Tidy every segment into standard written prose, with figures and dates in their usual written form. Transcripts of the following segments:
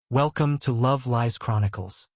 Welcome to Love Lies Chronicles.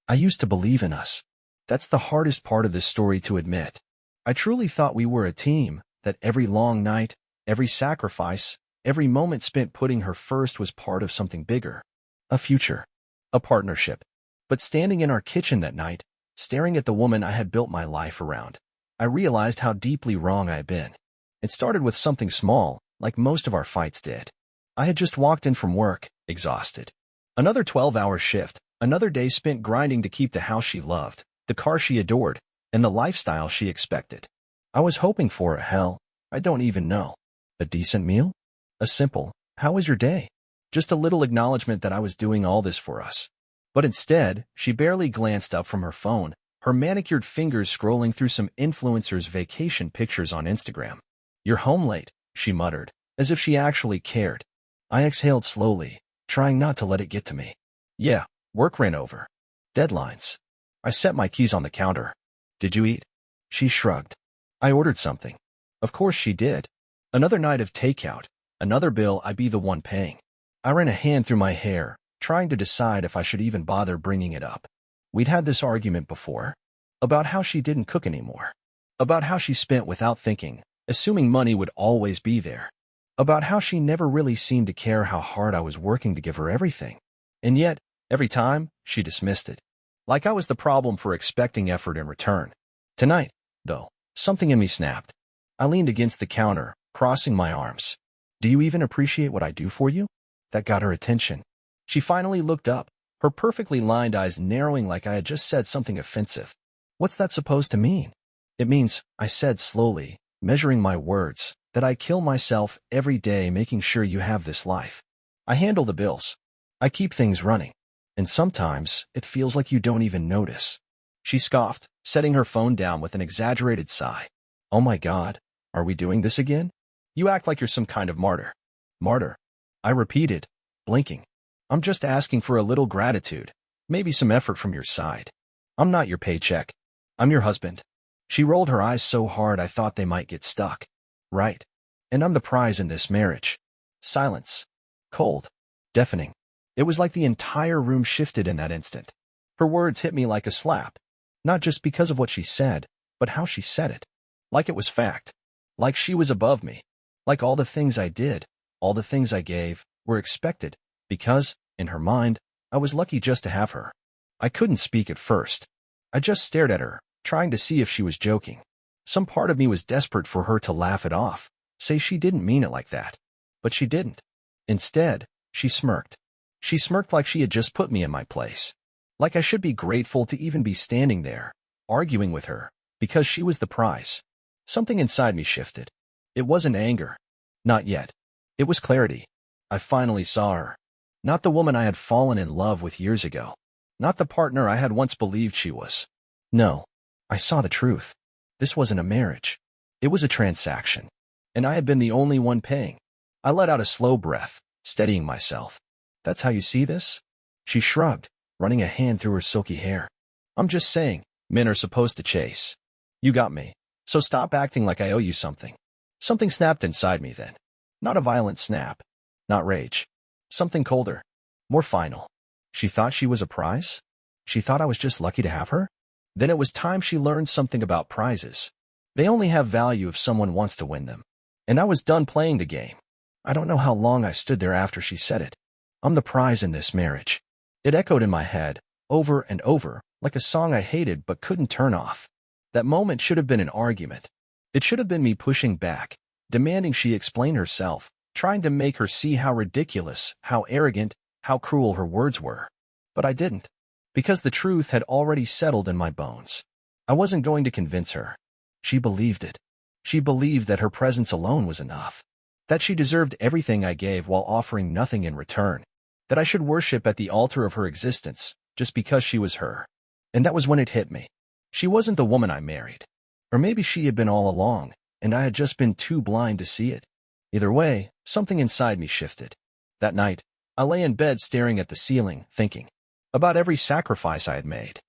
I used to believe in us. That's the hardest part of this story to admit. I truly thought we were a team, that every long night, every sacrifice, every moment spent putting her first was part of something bigger. A future. A partnership. But standing in our kitchen that night, staring at the woman I had built my life around, I realized how deeply wrong I had been. It started with something small, like most of our fights did. I had just walked in from work, exhausted. Another 12-hour shift, another day spent grinding to keep the house she loved, the car she adored, and the lifestyle she expected. I was hoping for I don't even know. A decent meal? A simple, "How was your day?" Just a little acknowledgement that I was doing all this for us. But instead, she barely glanced up from her phone, her manicured fingers scrolling through some influencer's vacation pictures on Instagram. "You're home late," she muttered, as if she actually cared. I exhaled slowly, trying not to let it get to me. Yeah, work ran over. Deadlines. I set my keys on the counter. "Did you eat?" She shrugged. "I ordered something." Of course she did. Another night of takeout, another bill I'd be the one paying. I ran a hand through my hair, trying to decide if I should even bother bringing it up. We'd had this argument before. About how she didn't cook anymore. About how she spent without thinking, assuming money would always be there. About how she never really seemed to care how hard I was working to give her everything. And yet, every time, she dismissed it. Like I was the problem for expecting effort in return. Tonight, though, something in me snapped. I leaned against the counter, crossing my arms. "Do you even appreciate what I do for you?" That got her attention. She finally looked up, her perfectly lined eyes narrowing like I had just said something offensive. "What's that supposed to mean?" "It means," I said slowly, measuring my words, "that I kill myself every day making sure you have this life. I handle the bills. I keep things running. And sometimes, it feels like you don't even notice." She scoffed, setting her phone down with an exaggerated sigh. "Oh my God, are we doing this again? You act like you're some kind of martyr." "Martyr?" I repeated, blinking. "I'm just asking for a little gratitude, maybe some effort from your side. I'm not your paycheck. I'm your husband." She rolled her eyes so hard I thought they might get stuck. "Right. And I'm the prize in this marriage." Silence. Cold. Deafening. It was like the entire room shifted in that instant. Her words hit me like a slap. Not just because of what she said, but how she said it. Like it was fact. Like she was above me. Like all the things I did, all the things I gave, were expected, because, in her mind, I was lucky just to have her. I couldn't speak at first. I just stared at her, trying to see if she was joking. Some part of me was desperate for her to laugh it off, say she didn't mean it like that. But she didn't. Instead, she smirked. She smirked like she had just put me in my place. Like I should be grateful to even be standing there, arguing with her, because she was the prize. Something inside me shifted. It wasn't anger. Not yet. It was clarity. I finally saw her. Not the woman I had fallen in love with years ago. Not the partner I had once believed she was. No. I saw the truth. This wasn't a marriage. It was a transaction. And I had been the only one paying. I let out a slow breath, steadying myself. "That's how you see this?" She shrugged, running a hand through her silky hair. "I'm just saying, men are supposed to chase. You got me, so stop acting like I owe you something." Something snapped inside me then. Not a violent snap. Not rage. Something colder. More final. She thought she was a prize? She thought I was just lucky to have her? Then it was time she learned something about prizes. They only have value if someone wants to win them. And I was done playing the game. I don't know how long I stood there after she said it. "I'm the prize in this marriage." It echoed in my head, over and over, like a song I hated but couldn't turn off. That moment should have been an argument. It should have been me pushing back, demanding she explain herself, trying to make her see how ridiculous, how arrogant, how cruel her words were. But I didn't. Because the truth had already settled in my bones. I wasn't going to convince her. She believed it. She believed that her presence alone was enough. That she deserved everything I gave while offering nothing in return. That I should worship at the altar of her existence, just because she was her. And that was when it hit me. She wasn't the woman I married. Or maybe she had been all along, and I had just been too blind to see it. Either way, something inside me shifted. That night, I lay in bed staring at the ceiling, thinking. About every sacrifice I had made.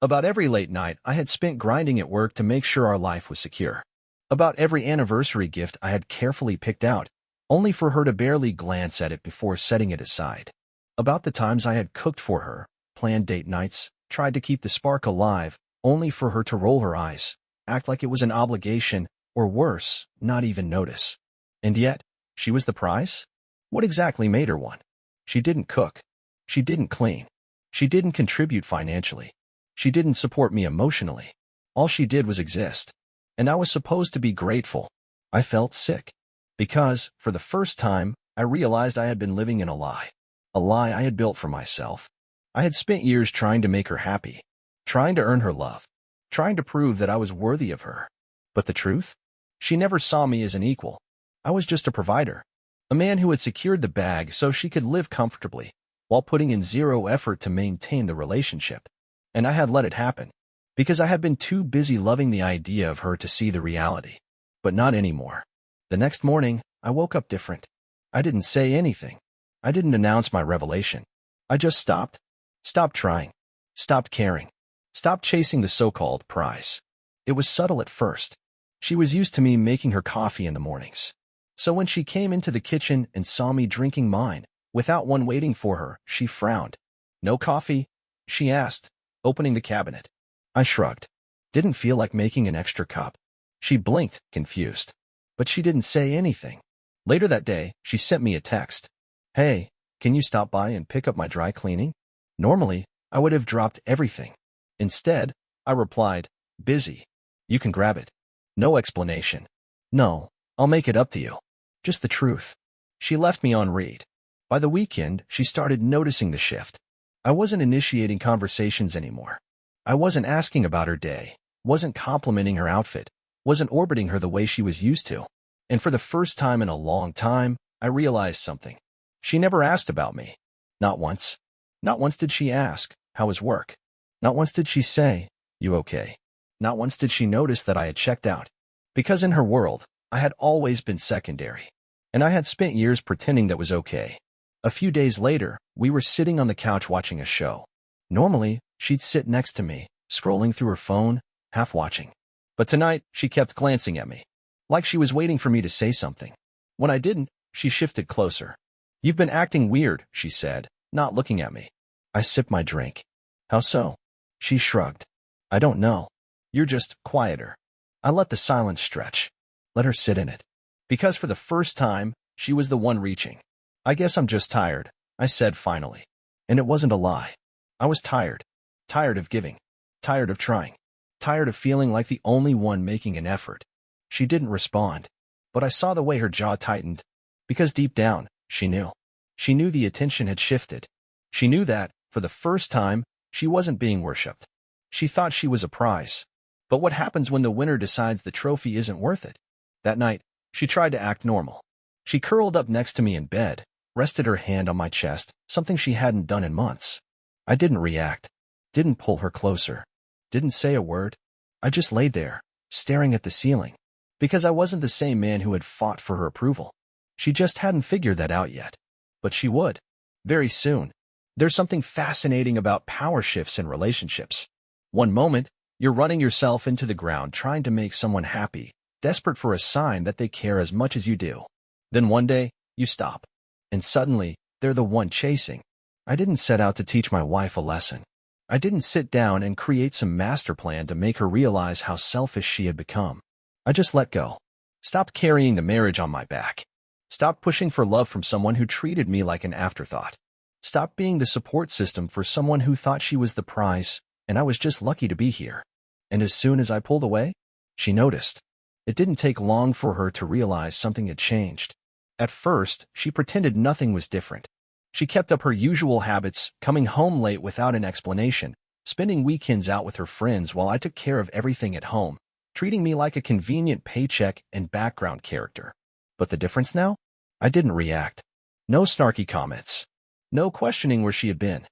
About every late night I had spent grinding at work to make sure our life was secure. About every anniversary gift I had carefully picked out, only for her to barely glance at it before setting it aside. About the times I had cooked for her, planned date nights, tried to keep the spark alive, only for her to roll her eyes, act like it was an obligation, or worse, not even notice. And yet, she was the prize? What exactly made her one? She didn't cook. She didn't clean. She didn't contribute financially. She didn't support me emotionally. All she did was exist. And I was supposed to be grateful. I felt sick. Because, for the first time, I realized I had been living in a lie. A lie I had built for myself. I had spent years trying to make her happy, trying to earn her love, trying to prove that I was worthy of her. But the truth? She never saw me as an equal. I was just a provider. A man who had secured the bag so she could live comfortably, while putting in zero effort to maintain the relationship. And I had let it happen, because I had been too busy loving the idea of her to see the reality. But not anymore. The next morning, I woke up different. I didn't say anything. I didn't announce my revelation. I just stopped. Stopped trying. Stopped caring. Stopped chasing the so-called prize. It was subtle at first. She was used to me making her coffee in the mornings. So when she came into the kitchen and saw me drinking mine, without one waiting for her, she frowned. "No coffee?" she asked, opening the cabinet. I shrugged. Didn't feel like making an extra cup. She blinked, confused. But she didn't say anything. Later that day, she sent me a text. "Hey, can you stop by and pick up my dry cleaning?" Normally, I would have dropped everything. Instead, I replied, "Busy. You can grab it." No explanation. "No, I'll make it up to you. Just the truth." She left me on read. By the weekend, she started noticing the shift. I wasn't initiating conversations anymore. I wasn't asking about her day, wasn't complimenting her outfit, wasn't orbiting her the way she was used to. And for the first time in a long time, I realized something. She never asked about me. Not once. Not once did she ask, "How was work?" Not once did she say, "You okay?" Not once did she notice that I had checked out. Because in her world, I had always been secondary. And I had spent years pretending that was okay. A few days later, we were sitting on the couch watching a show. Normally, she'd sit next to me, scrolling through her phone, half watching. But tonight, she kept glancing at me, like she was waiting for me to say something. When I didn't, she shifted closer. "You've been acting weird," she said, not looking at me. I sipped my drink. "How so?" She shrugged. "I don't know. You're just quieter." I let the silence stretch. Let her sit in it. Because for the first time, she was the one reaching. "I guess I'm just tired," I said finally. And it wasn't a lie. I was tired. Tired of giving. Tired of trying. Tired of feeling like the only one making an effort. She didn't respond. But I saw the way her jaw tightened. Because deep down, she knew. She knew the attention had shifted. She knew that, for the first time, she wasn't being worshipped. She thought she was a prize. But what happens when the winner decides the trophy isn't worth it? That night, she tried to act normal. She curled up next to me in bed, rested her hand on my chest, something she hadn't done in months. I didn't react. Didn't pull her closer. Didn't say a word. I just laid there, staring at the ceiling. Because I wasn't the same man who had fought for her approval. She just hadn't figured that out yet. But she would. Very soon. There's something fascinating about power shifts in relationships. One moment, you're running yourself into the ground trying to make someone happy, desperate for a sign that they care as much as you do. Then one day, you stop. And suddenly, they're the one chasing. I didn't set out to teach my wife a lesson. I didn't sit down and create some master plan to make her realize how selfish she had become. I just let go. Stopped carrying the marriage on my back. Stopped pushing for love from someone who treated me like an afterthought. Stopped being the support system for someone who thought she was the prize, and I was just lucky to be here. And as soon as I pulled away, she noticed. It didn't take long for her to realize something had changed. At first, she pretended nothing was different. She kept up her usual habits, coming home late without an explanation, spending weekends out with her friends while I took care of everything at home, treating me like a convenient paycheck and background character. But the difference now? I didn't react. No snarky comments. No questioning where she had been.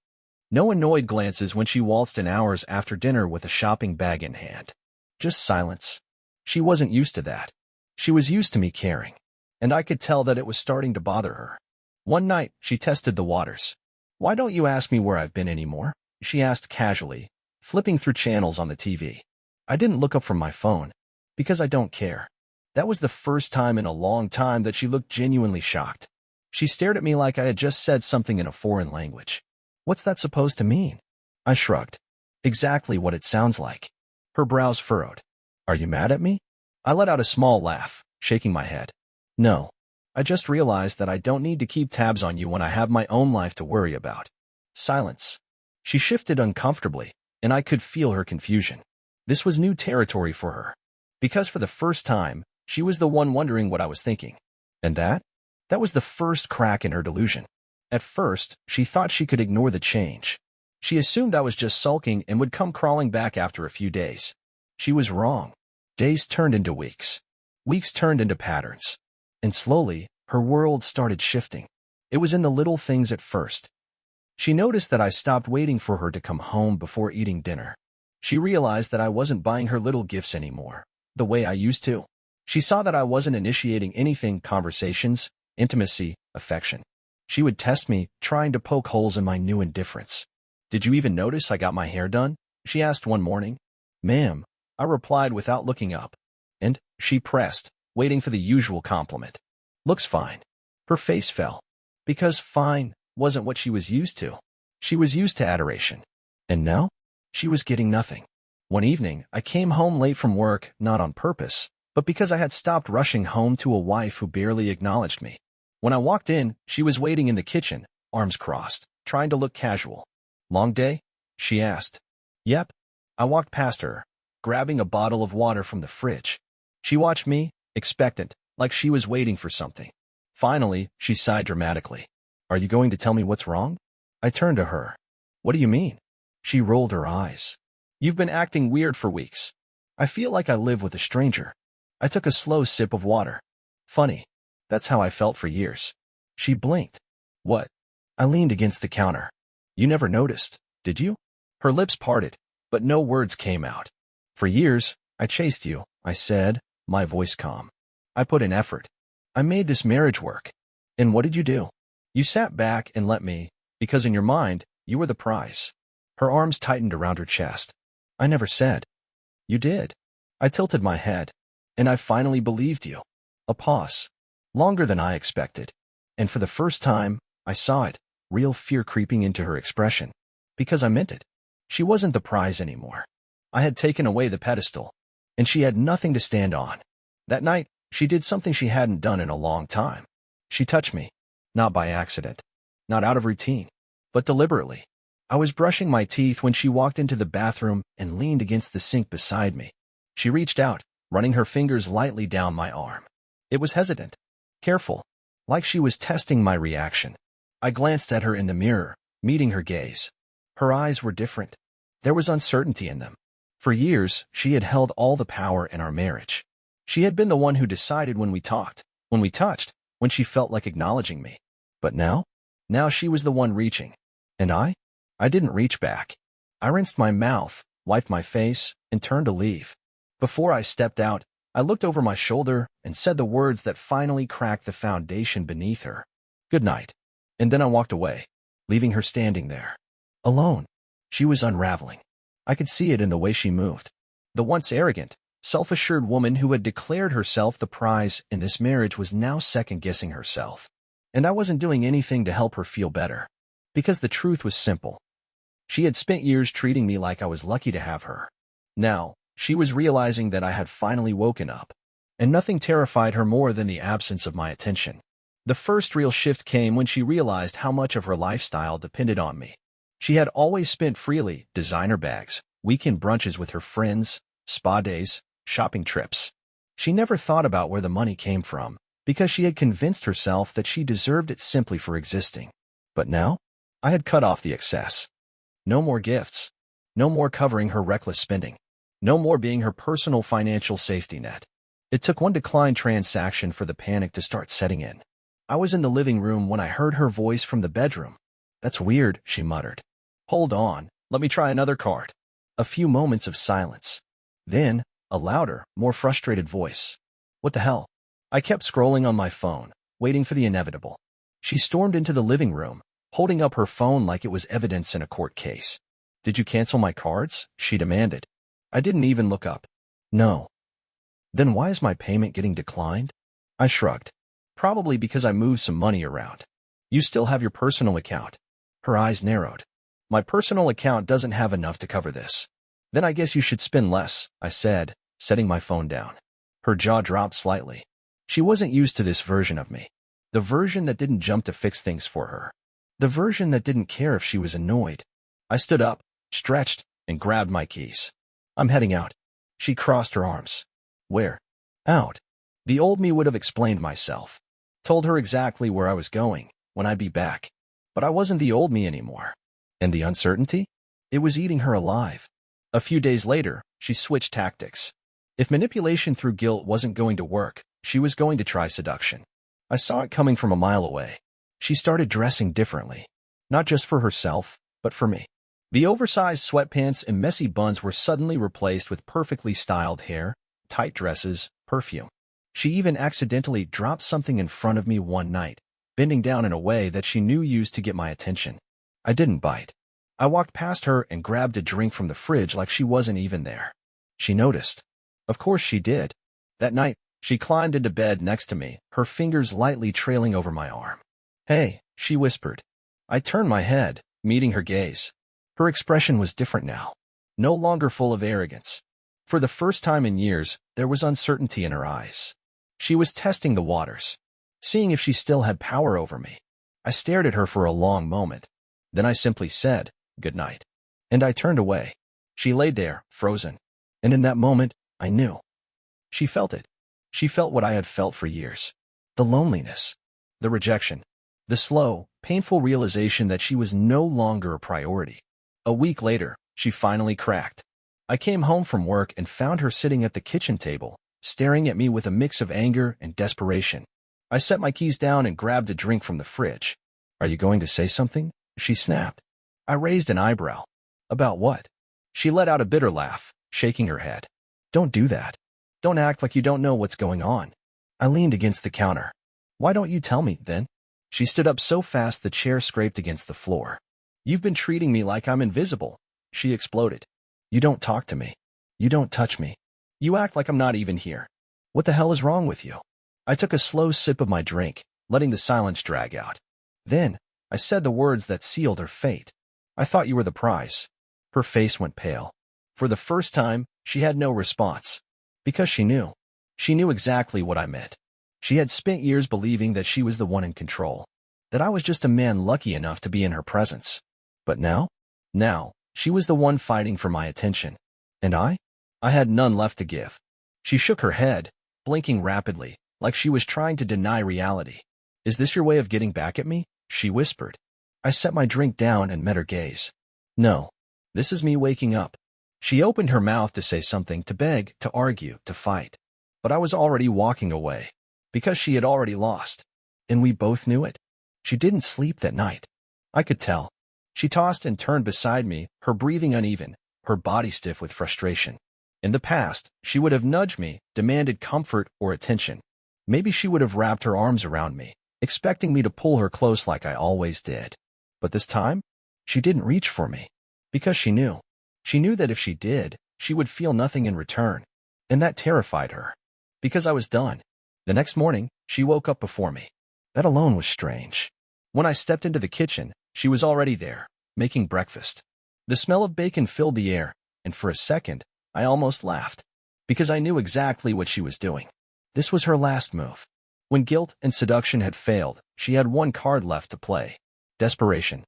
No annoyed glances when she waltzed in hours after dinner with a shopping bag in hand. Just silence. She wasn't used to that. She was used to me caring. And I could tell that it was starting to bother her. One night, she tested the waters. "Why don't you ask me where I've been anymore?" she asked casually, flipping through channels on the TV. I didn't look up from my phone. Because I don't care. That was the first time in a long time that she looked genuinely shocked. She stared at me like I had just said something in a foreign language. What's that supposed to mean? I shrugged. Exactly what it sounds like. Her brows furrowed. Are you mad at me? I let out a small laugh, shaking my head. No. I just realized that I don't need to keep tabs on you when I have my own life to worry about. Silence. She shifted uncomfortably, and I could feel her confusion. This was new territory for her. Because for the first time, she was the one wondering what I was thinking. And that? That was the first crack in her delusion. At first, she thought she could ignore the change. She assumed I was just sulking and would come crawling back after a few days. She was wrong. Days turned into weeks. Weeks turned into patterns. And slowly, her world started shifting. It was in the little things at first. She noticed that I stopped waiting for her to come home before eating dinner. She realized that I wasn't buying her little gifts anymore, the way I used to. She saw that I wasn't initiating anything, conversations, intimacy, affection. She would test me, trying to poke holes in my new indifference. Did you even notice I got my hair done? She asked one morning. Ma'am, I replied without looking up. And she pressed, waiting for the usual compliment. Looks fine. Her face fell. Because fine wasn't what she was used to. She was used to adoration. And now? She was getting nothing. One evening, I came home late from work, not on purpose, but because I had stopped rushing home to a wife who barely acknowledged me. When I walked in, she was waiting in the kitchen, arms crossed, trying to look casual. Long day? She asked. Yep. I walked past her, grabbing a bottle of water from the fridge. She watched me, expectant, like she was waiting for something. Finally, she sighed dramatically. Are you going to tell me what's wrong? I turned to her. What do you mean? She rolled her eyes. You've been acting weird for weeks. I feel like I live with a stranger. I took a slow sip of water. Funny. That's how I felt for years. She blinked. What? I leaned against the counter. You never noticed, did you? Her lips parted, but no words came out. For years, I chased you, I said, my voice calm. I put in effort. I made this marriage work. And what did you do? You sat back and let me, because in your mind, you were the prize. Her arms tightened around her chest. I never said. You did. I tilted my head. And I finally believed you. A pause. Longer than I expected. And for the first time, I saw it, real fear creeping into her expression. Because I meant it. She wasn't the prize anymore. I had taken away the pedestal. And she had nothing to stand on. That night, she did something she hadn't done in a long time. She touched me. Not by accident. Not out of routine. But deliberately. I was brushing my teeth when she walked into the bathroom and leaned against the sink beside me. She reached out, running her fingers lightly down my arm. It was hesitant. Careful. Like she was testing my reaction. I glanced at her in the mirror, meeting her gaze. Her eyes were different. There was uncertainty in them. For years, she had held all the power in our marriage. She had been the one who decided when we talked, when we touched, when she felt like acknowledging me. But now? Now she was the one reaching. And I didn't reach back. I rinsed my mouth, wiped my face, and turned to leave. Before I stepped out, I looked over my shoulder and said the words that finally cracked the foundation beneath her. Good night. And then I walked away, leaving her standing there. Alone. She was unraveling. I could see it in the way she moved. The once arrogant, self-assured woman who had declared herself the prize in this marriage was now second-guessing herself. And I wasn't doing anything to help her feel better. Because the truth was simple. She had spent years treating me like I was lucky to have her. Now, she was realizing that I had finally woken up. And nothing terrified her more than the absence of my attention. The first real shift came when she realized how much of her lifestyle depended on me. She had always spent freely, designer bags, weekend brunches with her friends, spa days, shopping trips. She never thought about where the money came from, because she had convinced herself that she deserved it simply for existing. But now, I had cut off the excess. No more gifts. No more covering her reckless spending. No more being her personal financial safety net. It took one declined transaction for the panic to start setting in. I was in the living room when I heard her voice from the bedroom. That's weird, she muttered. Hold on, let me try another card. A few moments of silence. Then, a louder, more frustrated voice. What the hell? I kept scrolling on my phone, waiting for the inevitable. She stormed into the living room, holding up her phone like it was evidence in a court case. Did you cancel my cards? She demanded. I didn't even look up. No. Then why is my payment getting declined? I shrugged. Probably because I moved some money around. You still have your personal account. Her eyes narrowed. My personal account doesn't have enough to cover this. Then I guess you should spend less, I said, setting my phone down. Her jaw dropped slightly. She wasn't used to this version of me. The version that didn't jump to fix things for her. The version that didn't care if she was annoyed. I stood up, stretched, and grabbed my keys. I'm heading out. She crossed her arms. Where? Out. The old me would have explained myself. Told her exactly where I was going, when I'd be back. But I wasn't the old me anymore. And the uncertainty? It was eating her alive. A few days later, she switched tactics. If manipulation through guilt wasn't going to work, she was going to try seduction. I saw it coming from a mile away. She started dressing differently. Not just for herself, but for me. The oversized sweatpants and messy buns were suddenly replaced with perfectly styled hair, tight dresses, perfume. She even accidentally dropped something in front of me one night, bending down in a way that she knew used to get my attention. I didn't bite. I walked past her and grabbed a drink from the fridge like she wasn't even there. She noticed. Of course she did. That night, she climbed into bed next to me, her fingers lightly trailing over my arm. Hey, she whispered. I turned my head, meeting her gaze. Her expression was different now, no longer full of arrogance. For the first time in years, there was uncertainty in her eyes. She was testing the waters, seeing if she still had power over me. I stared at her for a long moment. Then I simply said, "Good night." And I turned away. She lay there, frozen. And in that moment, I knew. She felt it. She felt what I had felt for years. The loneliness. The rejection. The slow, painful realization that she was no longer a priority. A week later, she finally cracked. I came home from work and found her sitting at the kitchen table, staring at me with a mix of anger and desperation. I set my keys down and grabbed a drink from the fridge. Are you going to say something? She snapped. I raised an eyebrow. About what? She let out a bitter laugh, shaking her head. Don't do that. Don't act like you don't know what's going on. I leaned against the counter. Why don't you tell me, then? She stood up so fast the chair scraped against the floor. You've been treating me like I'm invisible, she exploded. You don't talk to me. You don't touch me. You act like I'm not even here. What the hell is wrong with you? I took a slow sip of my drink, letting the silence drag out. Then, I said the words that sealed her fate. I thought you were the prize. Her face went pale. For the first time, she had no response. Because she knew. She knew exactly what I meant. She had spent years believing that she was the one in control. That I was just a man lucky enough to be in her presence. But now? Now, she was the one fighting for my attention. And I? I had none left to give. She shook her head, blinking rapidly, like she was trying to deny reality. Is this your way of getting back at me? She whispered. I set my drink down and met her gaze. No. This is me waking up. She opened her mouth to say something, to beg, to argue, to fight. But I was already walking away. Because she had already lost. And we both knew it. She didn't sleep that night. I could tell. She tossed and turned beside me, her breathing uneven, her body stiff with frustration. In the past, she would have nudged me, demanded comfort or attention. Maybe she would have wrapped her arms around me, expecting me to pull her close like I always did. But this time, she didn't reach for me. Because she knew. She knew that if she did, she would feel nothing in return. And that terrified her. Because I was done. The next morning, she woke up before me. That alone was strange. When I stepped into the kitchen, she was already there, making breakfast. The smell of bacon filled the air, and for a second, I almost laughed. Because I knew exactly what she was doing. This was her last move. When guilt and seduction had failed, she had one card left to play. Desperation.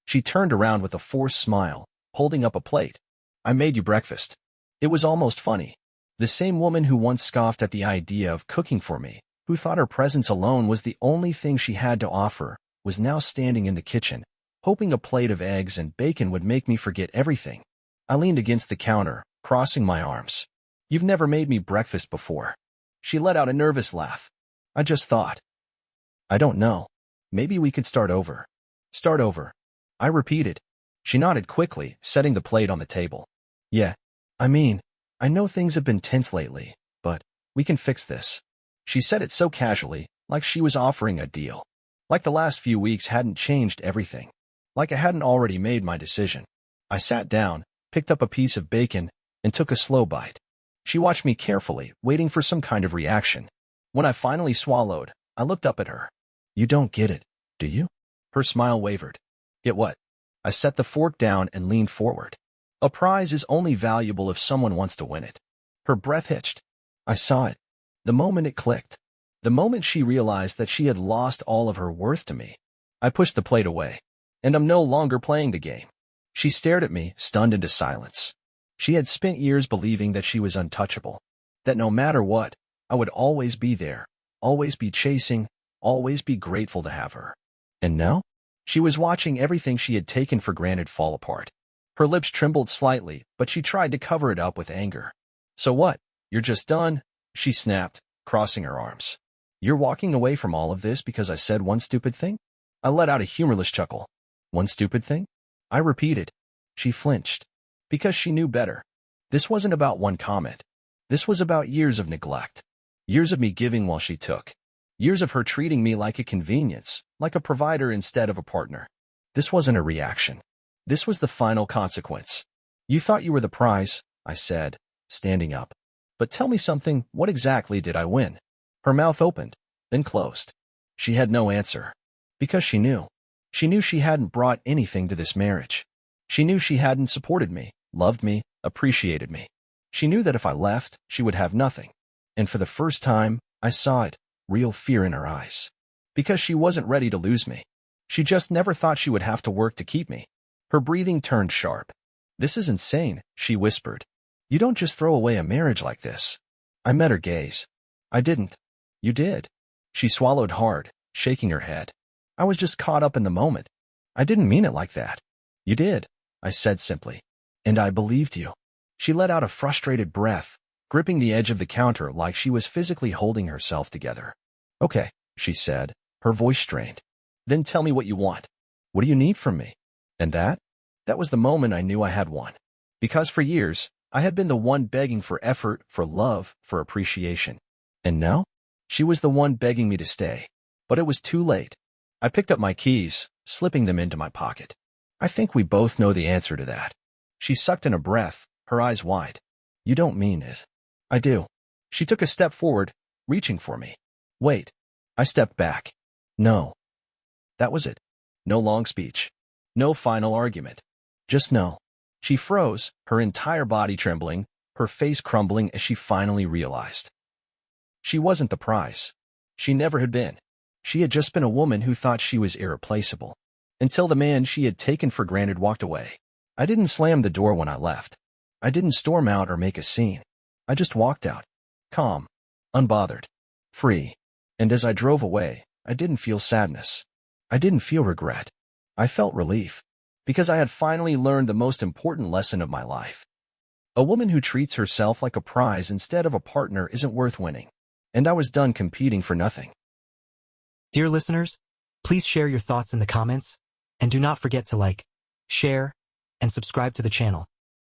She turned around with a forced smile, holding up a plate. I made you breakfast. It was almost funny. The same woman who once scoffed at the idea of cooking for me, who thought her presence alone was the only thing she had to offer, was now standing in the kitchen, hoping a plate of eggs and bacon would make me forget everything. I leaned against the counter, crossing my arms. You've never made me breakfast before. She let out a nervous laugh. I just thought. I don't know. Maybe we could start over. Start over. I repeated. She nodded quickly, setting the plate on the table. Yeah. I know things have been tense lately, but we can fix this. She said it so casually, like she was offering a deal. Like the last few weeks hadn't changed everything. Like I hadn't already made my decision. I sat down, picked up a piece of bacon, and took a slow bite. She watched me carefully, waiting for some kind of reaction. When I finally swallowed, I looked up at her. You don't get it, do you? Her smile wavered. Get what? I set the fork down and leaned forward. A prize is only valuable if someone wants to win it. Her breath hitched. I saw it. The moment it clicked. The moment she realized that she had lost all of her worth to me. I pushed the plate away. And I'm no longer playing the game. She stared at me, stunned into silence. She had spent years believing that she was untouchable. That no matter what, I would always be there, always be chasing, always be grateful to have her. And now? She was watching everything she had taken for granted fall apart. Her lips trembled slightly, but she tried to cover it up with anger. So what? You're just done? She snapped, crossing her arms. You're walking away from all of this because I said one stupid thing? I let out a humorless chuckle. One stupid thing? I repeated. She flinched. Because she knew better. This wasn't about one comment. This was about years of neglect. Years of me giving while she took. Years of her treating me like a convenience, like a provider instead of a partner. This wasn't a reaction. This was the final consequence. You thought you were the prize, I said, standing up. But tell me something, what exactly did I win? Her mouth opened, then closed. She had no answer. Because she knew. She knew she hadn't brought anything to this marriage. She knew she hadn't supported me, loved me, appreciated me. She knew that if I left, she would have nothing. And for the first time, I saw it, real fear in her eyes. Because she wasn't ready to lose me. She just never thought she would have to work to keep me. Her breathing turned sharp. This is insane, she whispered. You don't just throw away a marriage like this. I met her gaze. I didn't. You did. She swallowed hard, shaking her head. I was just caught up in the moment. I didn't mean it like that. You did, I said simply. And I believed you. She let out a frustrated breath, gripping the edge of the counter like she was physically holding herself together. Okay, she said, her voice strained. Then tell me what you want. What do you need from me? And that? That was the moment I knew I had won. Because for years, I had been the one begging for effort, for love, for appreciation. And now? She was the one begging me to stay. But it was too late. I picked up my keys, slipping them into my pocket. I think we both know the answer to that. She sucked in a breath, her eyes wide. You don't mean it. I do. She took a step forward, reaching for me. Wait. I stepped back. No. That was it. No long speech. No final argument. Just no. She froze, her entire body trembling, her face crumbling as she finally realized. She wasn't the prize. She never had been. She had just been a woman who thought she was irreplaceable. Until the man she had taken for granted walked away. I didn't slam the door when I left. I didn't storm out or make a scene. I just walked out. Calm. Unbothered. Free. And as I drove away, I didn't feel sadness. I didn't feel regret. I felt relief. Because I had finally learned the most important lesson of my life. A woman who treats herself like a prize instead of a partner isn't worth winning. And I was done competing for nothing. Dear listeners, please share your thoughts in the comments, and do not forget to like, share, and subscribe to the channel.